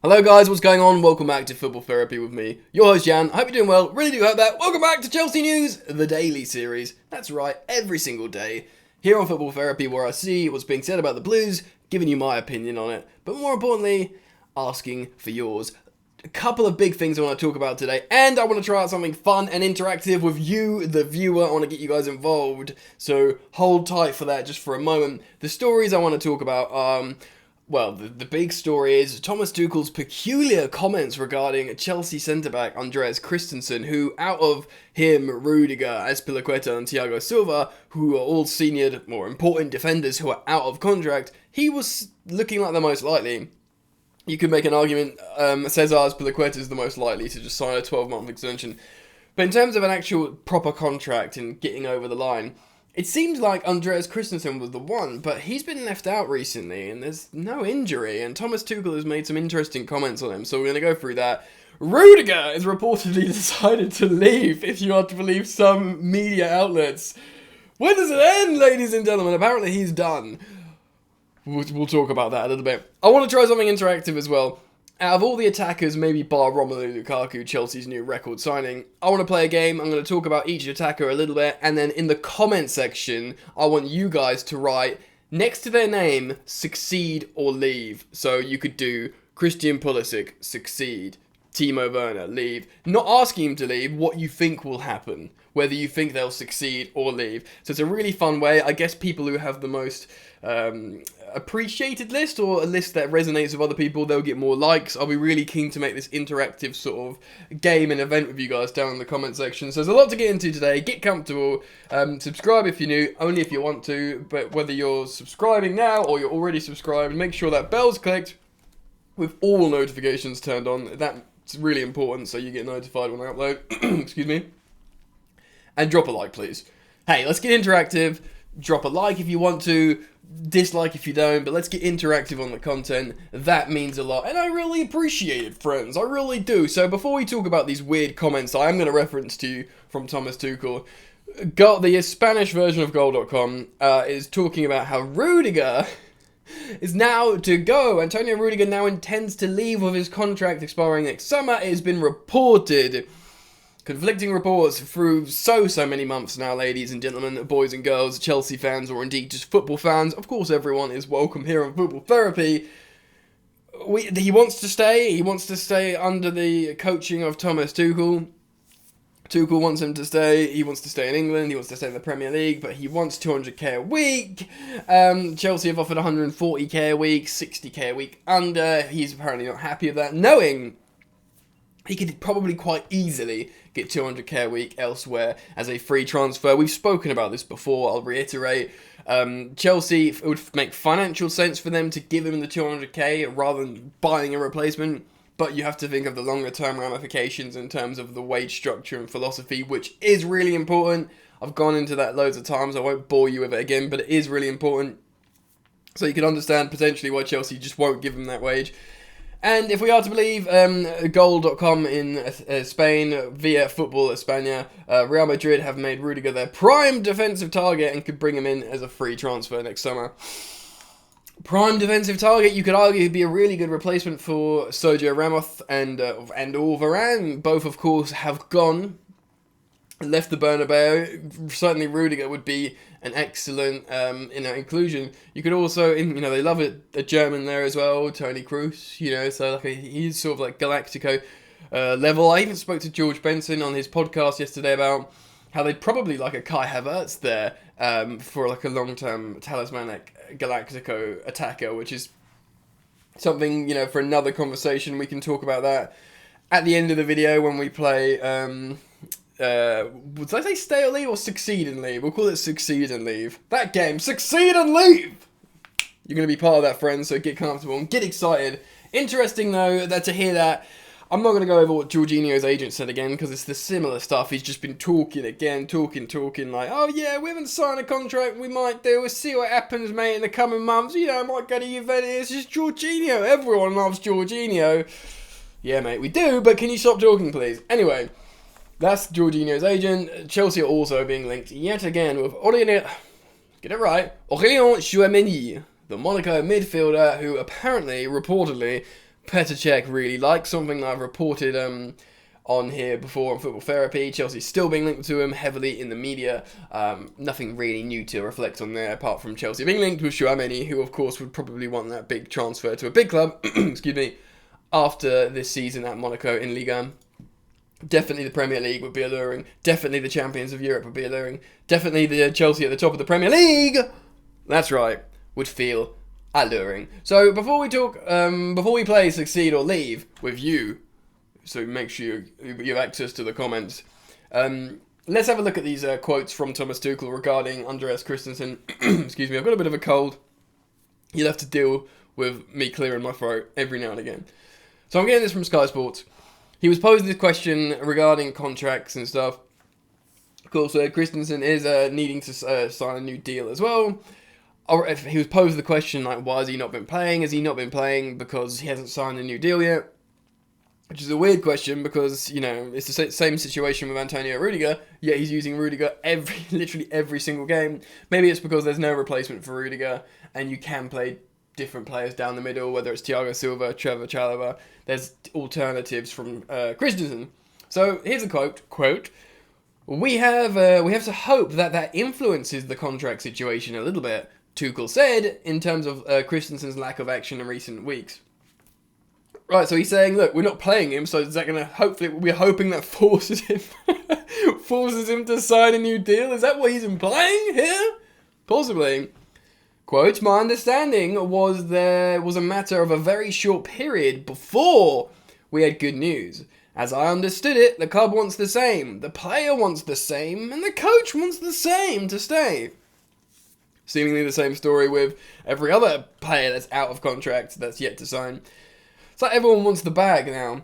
Hello guys, what's going on? Welcome back to Football Therapy with me, your host Jan. I hope you're doing well, really do hope that. Welcome back to Chelsea News, the daily series. That's right, every single day, here on Football Therapy, where I see what's being said about the Blues, giving you my opinion on it, but more importantly, asking for yours. A couple of big things I want to talk about today, and I want to try out something fun and interactive with you, the viewer. I want to get you guys involved, so hold tight for that just for a moment. The stories I want to talk about well, the big story is Thomas Tuchel's peculiar comments regarding Chelsea centre-back Andreas Christensen, who, out of him, Rudiger, Azpilicueta and Thiago Silva, who are all senior, more important defenders who are out of contract, he was looking like the most likely. You could make an argument, Cesar Azpilicueta is the most likely to just sign a 12-month extension. But in terms of an actual proper contract and getting over the line, it seemed like Andreas Christensen was the one, but he's been left out recently, and there's no injury, and Thomas Tuchel has made some interesting comments on him, so we're going to go through that. Rudiger has reportedly decided to leave, if you are to believe some media outlets. When does it end, ladies and gentlemen? Apparently he's done. We'll talk about that a little bit. I want to try something interactive as well. Out of all the attackers, maybe bar Romelu Lukaku, Chelsea's new record signing, I want to play a game. I'm going to talk about each attacker a little bit, and then in the comment section, I want you guys to write, next to their name, succeed or leave. So you could do Christian Pulisic, succeed, Timo Werner, leave. Not asking him to leave, what you think will happen. Whether you think they'll succeed or leave. So it's a really fun way. I guess people who have the most appreciated list, or a list that resonates with other people, they'll get more likes. I'll be really keen to make this interactive sort of game and event with you guys down in the comment section. So there's a lot to get into today. Get comfortable. Subscribe if you're new, only if you want to. But whether you're subscribing now or you're already subscribed, make sure that bell's clicked with all notifications turned on. That's really important, so you get notified when I upload. Excuse me. And drop a like, please. Hey, let's get interactive. Drop a like if you want to. Dislike if you don't. But let's get interactive on the content. That means a lot. And I really appreciate it, friends. I really do. So before we talk about these weird comments I am going to reference to you from Thomas Tuchel, the Spanish version of Goal.com is talking about how Rudiger is now to go. Antonio Rudiger now intends to leave with his contract expiring next summer. It has been reported. Conflicting reports through so many months now, ladies and gentlemen, boys and girls, Chelsea fans, or indeed just football fans. Of course, everyone is welcome here on Football Therapy. He wants to stay. He wants to stay under the coaching of Thomas Tuchel. Tuchel wants him to stay. He wants to stay in England. He wants to stay in the Premier League, but he wants 200k a week. Chelsea have offered 140k a week, 60k a week under. He's apparently not happy with that, knowing he could probably quite easily get 200k a week elsewhere as a free transfer. We've spoken about this before, I'll reiterate. Chelsea, it would make financial sense for them to give him the 200k rather than buying a replacement, but you have to think of the longer term ramifications in terms of the wage structure and philosophy, which is really important. I've gone into that loads of times, I won't bore you with it again, but it is really important. So you can understand potentially why Chelsea just won't give him that wage. And if we are to believe Goal.com in Spain via Football España, Real Madrid have made Rudiger their prime defensive target and could bring him in as a free transfer next summer. Prime defensive target, you could argue, would be a really good replacement for Sergio Ramos and or Varane. Both, of course, have gone, left the Bernabeu. Certainly Rudiger would be an excellent inclusion. You could also, they love a German there as well, Tony Kroos, so he's sort of like Galactico level. I even spoke to George Benson on his podcast yesterday about how they'd probably like a Kai Havertz there for like a long-term talismanic Galactico attacker, which is something, for another conversation. We can talk about that at the end of the video when we play would I say stay or leave or succeed and leave? We'll call it succeed and leave. That game, succeed and leave! You're going to be part of that, friends, so get comfortable and get excited. Interesting, though, that to hear that. I'm not going to go over what Georginio's agent said again, because it's the similar stuff. He's just been talking again, talking, like, oh yeah, we haven't signed a contract, we might do, we'll see what happens, mate, in the coming months. I might go to Juventus, it's Georginio, everyone loves Georginio. Yeah, mate, we do, but can you stop talking, please? Anyway, that's Georginio's agent. Chelsea are also being linked yet again with Aurélien Tchouameni, the Monaco midfielder who apparently, reportedly, Petr Cech really likes, something that I've reported on here before on Football Therapy. Chelsea's still being linked to him heavily in the media. Nothing really new to reflect on there apart from Chelsea being linked with Tchouaméni, who of course would probably want that big transfer to a big club, excuse me, after this season at Monaco in Ligue 1. Definitely the Premier League would be alluring. Definitely the Champions of Europe would be alluring. Definitely the Chelsea at the top of the Premier League, that's right, would feel alluring. So before we play Succeed or Leave with you, so make sure you have access to the comments, let's have a look at these quotes from Thomas Tuchel regarding Andreas Christensen. Excuse me, I've got a bit of a cold. You'll have to deal with me clearing my throat every now and again. So I'm getting this from Sky Sports. He was posed this question regarding contracts and stuff. Of course, Christensen is needing to sign a new deal as well. Or if he was posed the question, like, why has he not been playing? Has he not been playing because he hasn't signed a new deal yet? Which is a weird question because, you know, it's the same situation with Antonio Rudiger, yet he's using Rudiger literally every single game. Maybe it's because there's no replacement for Rudiger and you can play different players down the middle, whether it's Thiago Silva, Trevor Chalobah. There's alternatives from Christensen. So here's a quote, we have to hope that influences the contract situation a little bit, Tuchel said, in terms of Christensen's lack of action in recent weeks. Right, so he's saying, look, we're not playing him, so is that going to, hopefully, we're hoping that forces him to sign a new deal? Is that what he's implying here? Possibly. Quote, my understanding was there was a matter of a very short period before we had good news. As I understood it, the club wants the same, the player wants the same, and the coach wants the same to stay. Seemingly the same story with every other player that's out of contract that's yet to sign. It's like everyone wants the bag now.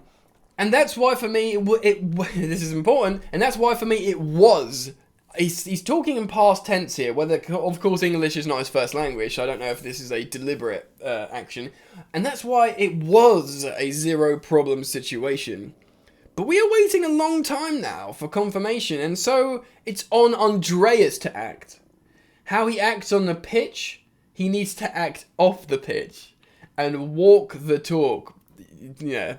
And that's why for me, this is important, and that's why for me it was. He's talking in past tense here, whether, of course, English is not his first language, so I don't know if this is a deliberate action. And that's why it was a zero problem situation. But we are waiting a long time now for confirmation, and so it's on Andreas to act. How he acts on the pitch, he needs to act off the pitch and walk the talk. Yeah,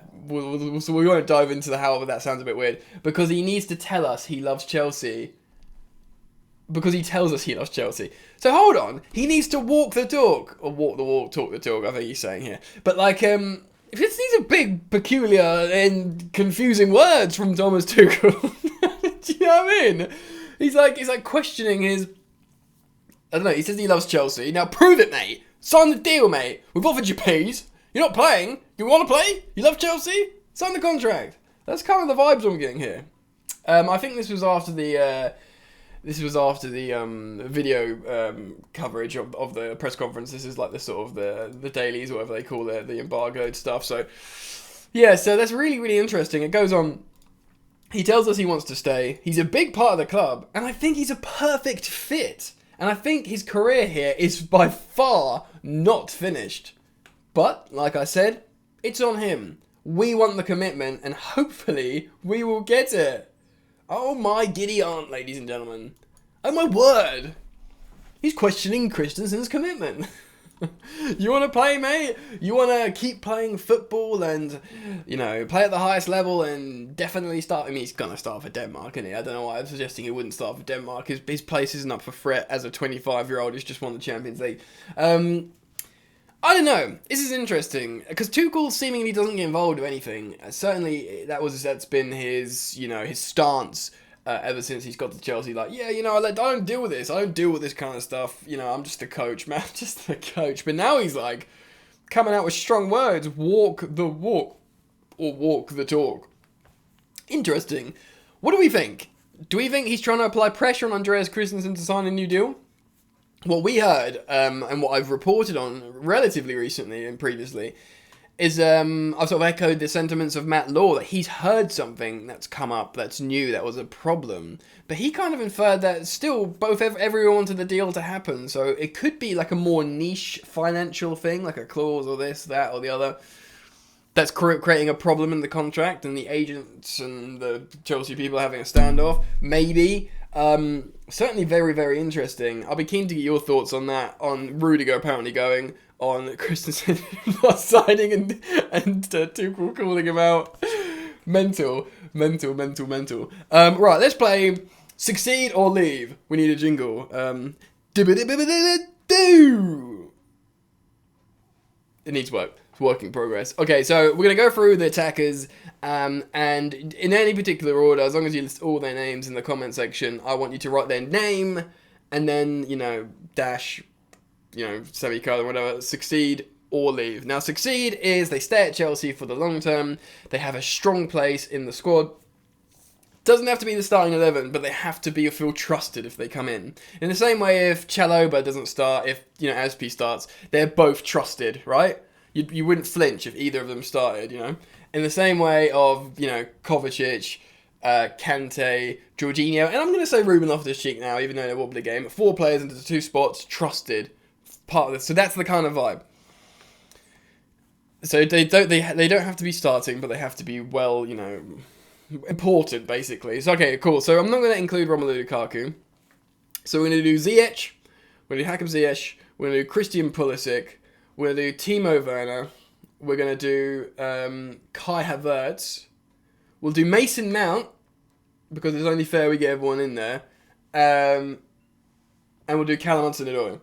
so we won't dive into how that sounds a bit weird, because he needs to tell us he loves Chelsea. Because he tells us he loves Chelsea. So hold on, he needs to walk the talk, or walk the walk, talk the talk, I think he's saying here. But like, these are big, peculiar, and confusing words from Thomas Tuchel. Do you know what I mean? He's like questioning his, I don't know, he says he loves Chelsea. Now prove it, mate. Sign the deal, mate. We've offered you peas. You're not playing. You want to play? You love Chelsea? Sign the contract. That's kind of the vibes I'm getting here. I think this was after the video coverage of the press conference. This is like the sort of the dailies, or whatever they call it, the embargoed stuff. So yeah, so that's really, really interesting. It goes on. He tells us he wants to stay. He's a big part of the club, and I think he's a perfect fit. And I think his career here is by far not finished. But, like I said, it's on him. We want the commitment, and hopefully we will get it. Oh my giddy aunt, ladies and gentlemen. Oh my word. He's questioning Christensen's commitment. You want to play, mate? You want to keep playing football and, you know, play at the highest level and definitely start. I mean, he's going to start for Denmark, isn't he? I don't know why I'm suggesting he wouldn't start for Denmark. His place isn't up for threat as a 25-year-old who's just won the Champions League. I don't know. This is interesting because Tuchel seemingly doesn't get involved with anything. Certainly, that's been his, you know, his stance ever since he's got to Chelsea. Like, yeah, you know, I don't deal with this. I don't deal with this kind of stuff. You know, I'm just the coach, man. I'm just the coach. But now he's like coming out with strong words. Walk the walk or walk the talk. Interesting. What do we think? Do we think he's trying to apply pressure on Andreas Christensen to sign a new deal? What we heard, and what I've reported on relatively recently and previously, is I've sort of echoed the sentiments of Matt Law, that he's heard something that's come up that's new, that was a problem. But he kind of inferred that still everyone wanted the deal to happen, so it could be like a more niche financial thing, like a clause or this, that, or the other, that's creating a problem in the contract, and the agents and the Chelsea people having a standoff. Maybe. Certainly very, very interesting. I'll be keen to get your thoughts on that, on Rudiger apparently going, on Christensen not signing and Tuchel calling him out. Mental. Right, let's play Succeed or Leave. We need a jingle. It needs work. It's work in progress. Okay, so we're going to go through the attackers, and in any particular order, as long as you list all their names in the comment section, I want you to write their name, and then, dash, semicolon, whatever, Succeed or Leave. Now, Succeed is they stay at Chelsea for the long term, they have a strong place in the squad. Doesn't have to be the starting 11, but they have to feel trusted if they come in. In the same way, if Chalobah doesn't start, if Aspi starts, they're both trusted, right? You wouldn't flinch if either of them started, In the same way of Kovacic, Kante, Georginio, and I'm going to say Ruben Loftus-Cheek now, even though they're wobbly game. 4 players into the 2 spots, trusted, part of this. So that's the kind of vibe. So they don't have to be starting, but they have to be well, important, basically. So, okay, cool. So I'm not going to include Romelu Lukaku. So we're going to do Ziyech, we're going to do Hakim Ziyech, we're going to do Christian Pulisic, we're going to do Timo Werner, we're going to do Kai Havertz, we'll do Mason Mount, because it's only fair we get everyone in there, and we'll do Callum Hudson-Odoi.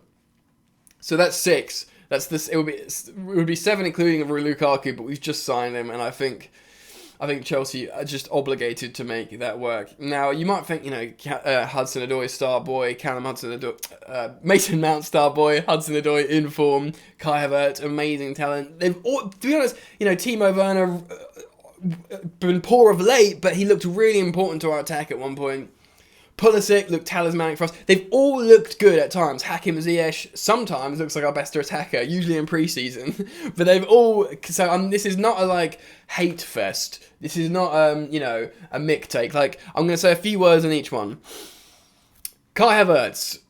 So that's 6. That's this. It would be 7 including Lukaku, but we've just signed him, and I think Chelsea are just obligated to make that work. Now, you might think, Hudson-Odoi, star boy, Callum Hudson-Odoi, Mason Mount, star boy, Hudson-Odoi, in form, Kai Havertz, amazing talent. They've all, to be honest, Timo Werner, been poor of late, but he looked really important to our attack at one point. Pulisic looked talismanic for us. They've all looked good at times. Hakim Ziyech sometimes looks like our best attacker, usually in pre-season. But they've all... So this is not a, hate fest. This is not, a Mick take. I'm going to say a few words on each one. Kai Havertz.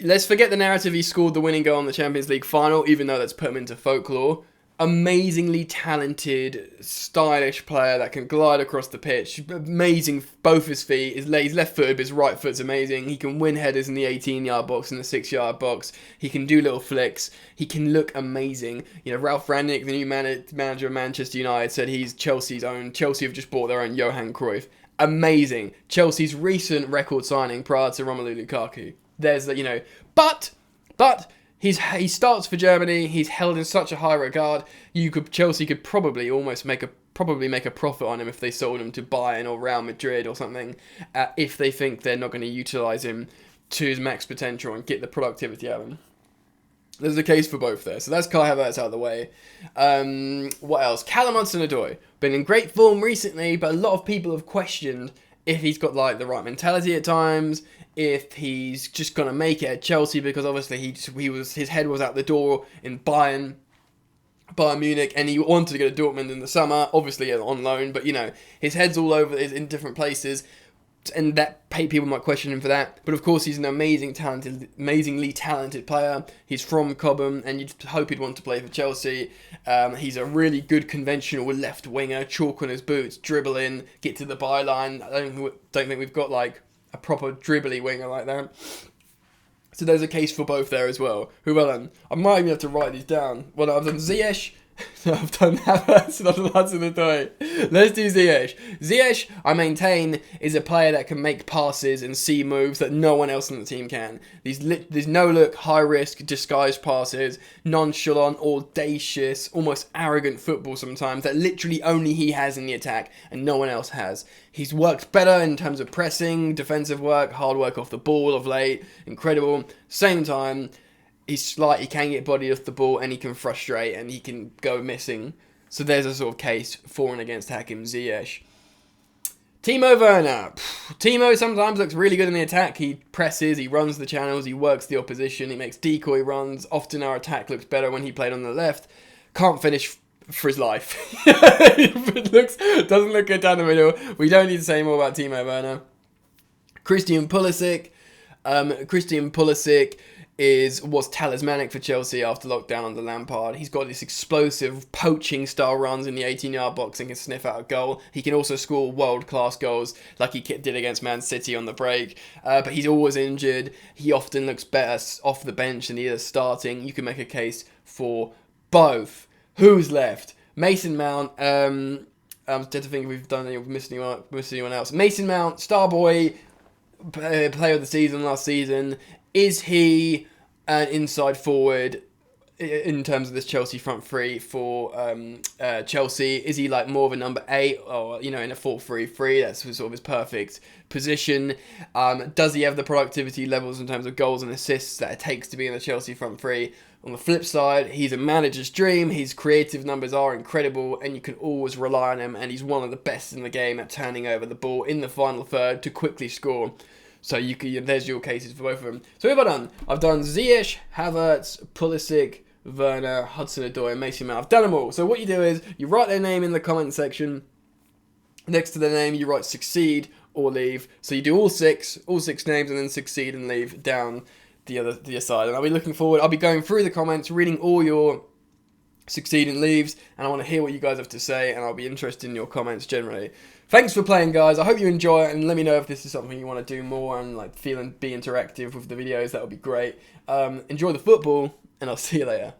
Let's forget the narrative he scored the winning goal in the Champions League final, even though that's put him into folklore. Amazingly talented, stylish player that can glide across the pitch. Amazing, both his feet. He's left-footed, but his right foot's amazing. He can win headers in the 18-yard box and the 6-yard box. He can do little flicks. He can look amazing. Ralph Rangnick, the new manager of Manchester United, said he's Chelsea's own. Chelsea have just bought their own Johan Cruyff. Amazing. Chelsea's recent record signing prior to Romelu Lukaku. There's the, but. He starts for Germany. He's held in such a high regard. Chelsea could probably make a profit on him if they sold him to Bayern or Real Madrid or something. If they think they're not going to utilise him to his max potential and get the productivity out of him. There's a case for both there. So that's Kai Havertz out of the way. What else? Callum Hudson-Odoi. Been in great form recently, but a lot of people have questioned if he's got the right mentality at times, if he's just gonna make it at Chelsea, because obviously his head was out the door in Bayern Munich, and he wanted to go to Dortmund in the summer, obviously on loan, but his head's all over, is in different places, and that people might question him for that. But of course, he's an amazingly talented player. He's from Cobham, and you'd hope he'd want to play for Chelsea. He's a really good conventional left winger, chalk on his boots, dribble in, get to the byline. I don't think we've got a proper dribbly winger like that. So there's a case for both there as well. Who else? I might even have to write these down. Well, I've done Ziyech. I've done Havertz and I've done Hudson-Odoi. Let's do Ziyech. Ziyech, I maintain, is a player that can make passes and see moves that no one else on the team can. These no-look, high-risk, disguised passes, nonchalant, audacious, almost arrogant football sometimes that literally only he has in the attack and no one else has. He's worked better in terms of pressing, defensive work, hard work off the ball of late. Incredible. Same time, he's slight, he can get bodied off the ball and he can frustrate and he can go missing. So there's a sort of case for and against Hakim Ziyech. Timo Werner. Timo sometimes looks really good in the attack. He presses, he runs the channels, he works the opposition, he makes decoy runs. Often our attack looks better when he played on the left. Can't finish for his life. Doesn't look good down the middle. We don't need to say more about Timo Werner. Christian Pulisic. Was talismanic for Chelsea after lockdown under Lampard. He's got this explosive poaching style runs in the 18-yard box and can sniff out a goal. He can also score world-class goals like he did against Man City on the break. But he's always injured. He often looks better off the bench than he is starting. You can make a case for both. Who's left? Mason Mount. I'm trying to think if we've done any, missing anyone else. Mason Mount, star boy, player of the season last season. Is he an inside forward in terms of this Chelsea front three for Chelsea? Is he like more of a number 8 or, in a 4-3-3? That's sort of his perfect position. Does he have the productivity levels in terms of goals and assists that it takes to be in the Chelsea front three? On the flip side, he's a manager's dream. His creative numbers are incredible and you can always rely on him, and he's one of the best in the game at turning over the ball in the final third to quickly score. So there's your cases for both of them. So who have I done? I've done Ziyech, Havertz, Pulisic, Werner, Hudson-Odoi, and Mason Mount. I've done them all. So what you do is you write their name in the comment section. Next to their name, you write succeed or leave. So you do all six names, and then succeed and leave down the other side. And I'll be looking forward. I'll be going through the comments, reading all your succeed and leaves, and I want to hear what you guys have to say, and I'll be interested in your comments generally. Thanks for playing, guys. I hope you enjoy it, and let me know if this is something you want to do more and be interactive with the videos. That would be great. Enjoy the football, and I'll see you later.